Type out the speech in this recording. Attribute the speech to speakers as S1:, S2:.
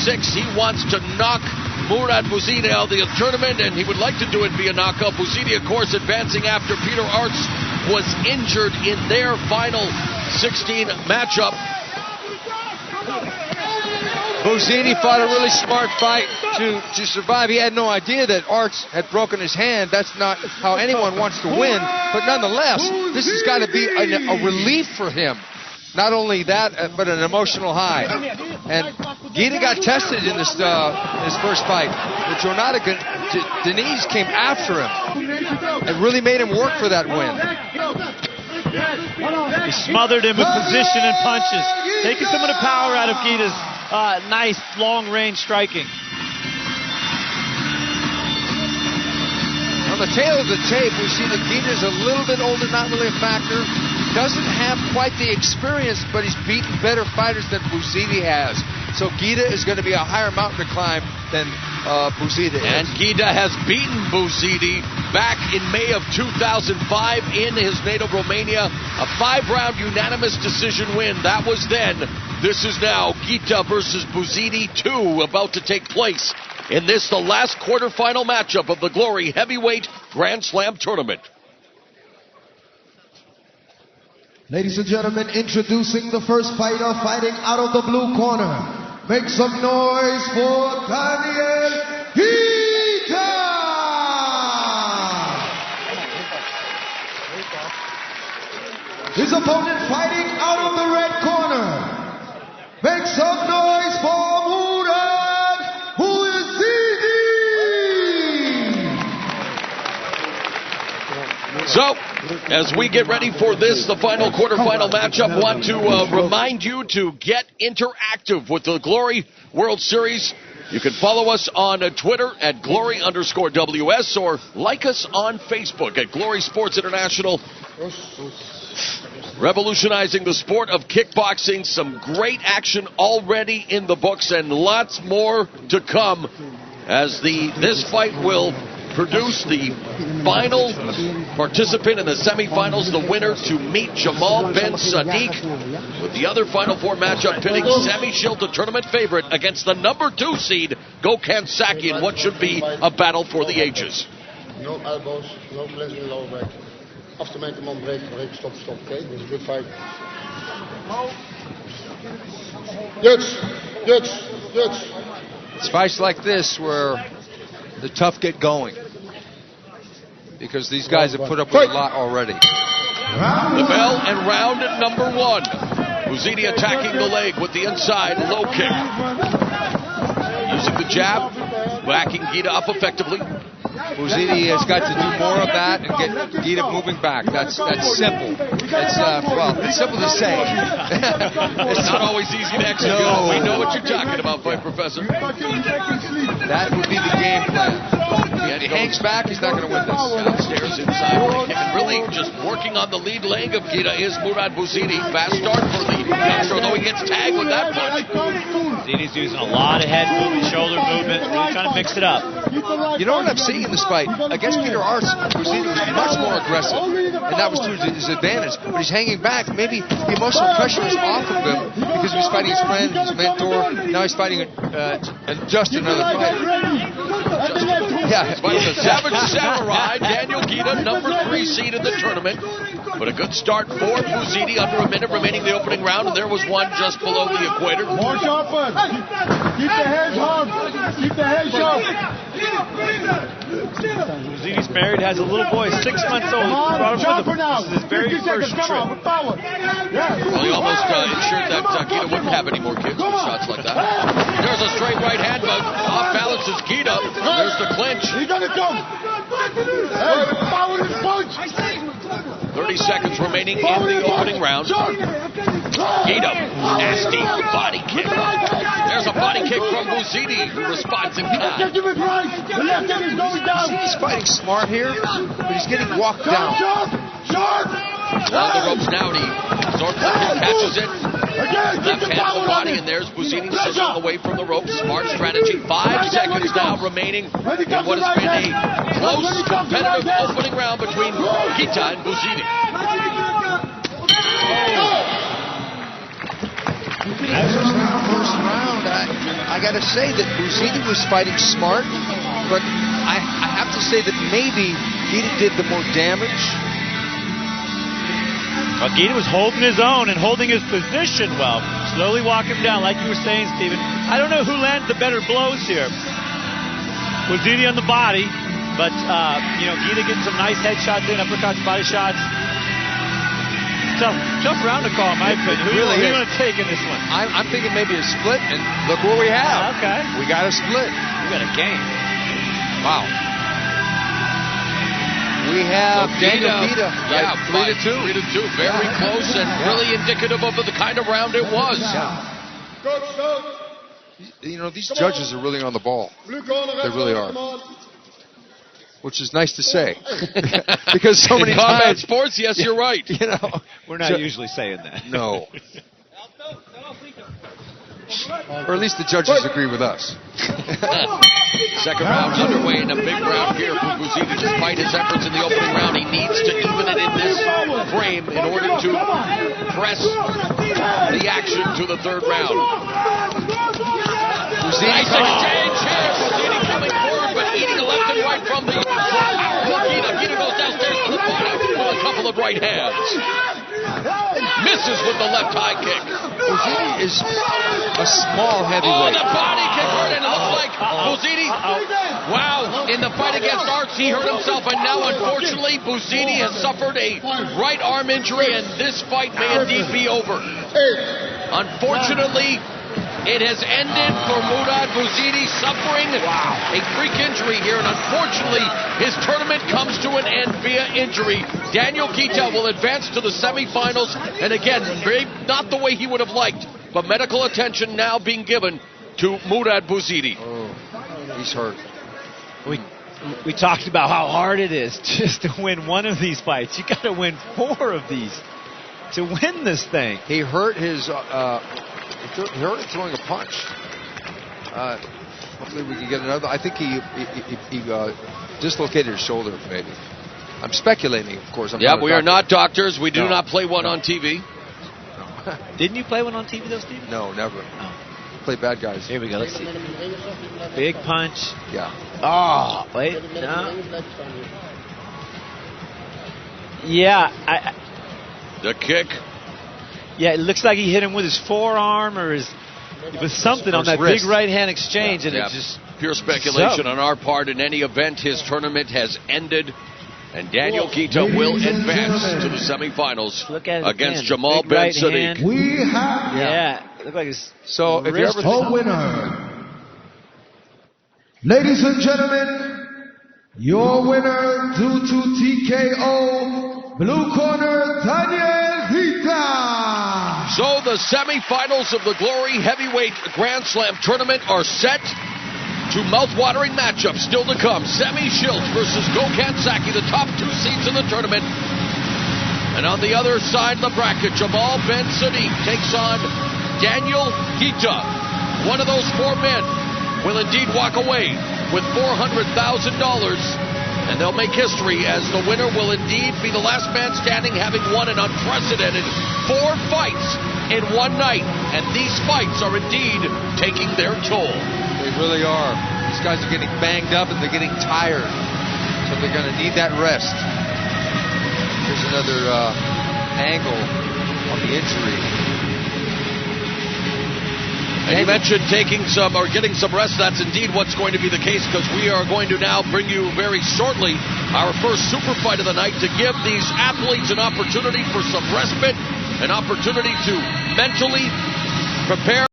S1: 6. He wants to knock Mourad Bouzidi out of the tournament, and he would like to do it via knockout. Bouzidi, of course, advancing after Peter Aerts was injured in their final 16 matchup.
S2: Bouzidi fought a really smart fight to survive. He had no idea that Aerts had broken his hand. That's not how anyone wants to win. But nonetheless, this has got to be a relief for him. Not only that, but an emotional high. And Ghita got tested in this first fight. But Jonata Denise came after him and really made him work for that win.
S3: He smothered him with position and punches, taking some of the power out of Ghita's nice long-range striking.
S2: On the tail of the tape, we see that Ghita's a little bit older, not really a factor. Doesn't have quite the experience, but he's beaten better fighters than Bouzidi has. So Ghita is going to be a higher mountain to climb than Bouzidi is.
S1: And Ghita has beaten Bouzidi back in May of 2005 in his native Romania. A 5-round unanimous decision win. That was then. This is now Ghita versus Bouzidi 2 about to take place in this, the last quarterfinal matchup of the Glory Heavyweight Grand Slam Tournament.
S4: Ladies and gentlemen, introducing the first fighter fighting out of the blue corner. Make some noise for Daniel Ghita! His opponent fighting out of the red corner. Make some noise for Mourad Bouzidi!
S1: So, as we get ready for this, the final quarterfinal matchup, want to remind you to get interactive with the Glory World Series. You can follow us on Twitter at Glory_WS or like us on Facebook at Glory Sports International. Revolutionizing the sport of kickboxing. Some great action already in the books and lots more to come as this fight will produce the final participant in the semifinals, the winner to meet Jamal Ben Sadiq, with the other Final Four matchup pitting Sami Schild, the tournament favorite, against the number 2 seed, Gokhan Saki, in what should be a battle for the ages.
S5: No elbows, no clinching in the lower back. After make the man break, stop, okay? This is a good fight. Yes.
S2: It's fights like this where the tough get going, because these guys have put up with a lot already.
S1: The bell and round at number 1. Bouzidi attacking the leg with the inside low kick. Using the jab, backing Ghita up effectively.
S2: Bouzidi has got to do more of that and get Ghita moving back. That's simple. It's simple to say.
S1: It's not always easy to execute. No. We know what you're talking about, Fight Professor.
S2: That would be the game plan. If he hangs back, he's not going to win this.
S1: Downstairs inside, and really just working on the lead leg of Ghita is Mourad Bouzidi. Fast start for the youngster, although he gets tagged with that punch.
S3: Bouzidi's using a lot of head movement, shoulder movement, really trying to mix it up.
S2: You know what I'm seeing in this fight? Against Peter Aerts, Bouzidi was much more aggressive, and that was to his advantage. But he's hanging back. Maybe the emotional pressure is off of him because he was fighting his friend, his mentor. Now he's fighting just another fighter. Yeah,
S1: but the Savage Samurai, Daniel Ghita, number 3 seed in the tournament. But a good start for Bouzidi, under a minute remaining in the opening round, and there was one just below the equator.
S5: More sharper. Keep the head sharp. Keep the head sharp.
S3: Bouzidi's married, has a little boy, 6 months old. Brought him with him. This is his very first trip.
S1: Well, he almost ensured that Ghita wouldn't have any more kids with shots like that. There's a straight right hand, but off balance is Ghita. There's the clinch.
S5: He's gonna come. Power his punch.
S1: 30 seconds remaining in the opening round. Ghita, nasty body kick. There's a body kick from Bouzidi, who responds in kind.
S2: Bouzidi's fighting smart here, but he's getting walked down.
S1: On the ropes now, and he catches it. Left hand to the body, and there's Bouzidi sitting away from the ropes. Smart strategy. 5 seconds now remaining in what has been a close, competitive opening round between Ghita and Bouzidi.
S2: First round, I got to say that Bouzidi was fighting smart, but I have to say that maybe Ghita did the more damage.
S3: Well, Ghita was holding his own and holding his position well. Slowly walk him down, like you were saying, Steven. I don't know who landed the better blows here. Bouzidi on the body, but, Ghita getting some nice headshots in, uppercuts, body shots. Tough round to call, in my opinion. Who are you going to take in this one?
S2: I'm thinking maybe a split, and look what we have.
S3: Okay.
S2: We got a split.
S3: We got a game.
S2: Wow. We have Daniel Ghita.
S1: Yeah,
S2: 3-2.
S1: 3-2. Very close and really indicative of the kind of round it was.
S2: These judges are really on the ball. They really are. Which is nice to say. Because so many
S1: combat
S2: times.
S1: sports, yes, you're right.
S3: We're not usually saying that.
S2: No. Or at least the judges agree with us.
S1: Second round's underway in a big round here for Bouzidi. Despite his efforts in the opening round, he needs to even it in this frame in order to press the action to the third round. Nice exchange here. Bouzidi coming forward, but eating a left and right from the Ghita. Ghita goes downstairs to the body with a couple of right hands. Misses with the left high kick.
S2: Bouzidi is a small heavyweight.
S1: Oh, the body kick hurt, and it looks like Bouzidi, wow, in the fight against Aerts, he hurt himself, and now, unfortunately, Bouzidi has suffered a right arm injury, and this fight may indeed be over. Unfortunately, it has ended for Mourad Bouzidi, suffering a freak injury here, and unfortunately, his tournament comes to an end via injury. Daniel Ghita will advance to the semifinals, and again, not the way he would have liked, but medical attention now being given to Mourad Bouzidi.
S2: Oh, he's hurt.
S3: We talked about how hard it is just to win one of these fights. You got to win 4 of these to win this thing.
S2: He hurt his. He hurt it throwing a punch. Hopefully we can get another. I think he dislocated his shoulder, maybe. I'm speculating, of course.
S1: We are not doctors. We do not play one on TV.
S3: Didn't you play one on TV, though, Steve?
S2: No, never. Play bad guys.
S3: Here we go. Let's see. Big punch.
S2: Yeah.
S3: Oh, wait. No. Yeah.
S1: The kick.
S3: Yeah, it looks like he hit him with his forearm or with something on that
S2: wrist.
S3: big right hand exchange, and it just
S1: pure speculation on our part. In any event, his tournament has ended, and Daniel Ghita will advance to the semifinals against Jamal
S3: big
S1: Ben
S3: right
S1: Sadiq.
S3: hand.
S4: We have
S3: Look like his
S2: so if you
S3: wrist.
S2: ever
S4: a winner. Ladies and gentlemen, your winner due to TKO, blue corner, Daniel Ghita.
S1: So the semifinals of the Glory Heavyweight Grand Slam tournament are set to mouth-watering matchups still to come. Semi Schiltz versus Gokhan Saki, the top 2 seeds in the tournament. And on the other side of the bracket, Jamal Ben Sadiq takes on Daniel Ghita. One of those 4 men will indeed walk away with $400,000. And they'll make history as the winner will indeed be the last man standing, having won an unprecedented 4 fights in one night. And these fights are indeed taking their toll.
S2: They really are. These guys are getting banged up and they're getting tired. So they're going to need that rest. Here's another angle on the injury.
S1: And you mentioned getting some rest. That's indeed what's going to be the case, because we are going to now bring you very shortly our first super fight of the night to give these athletes an opportunity for some respite, an opportunity to mentally prepare.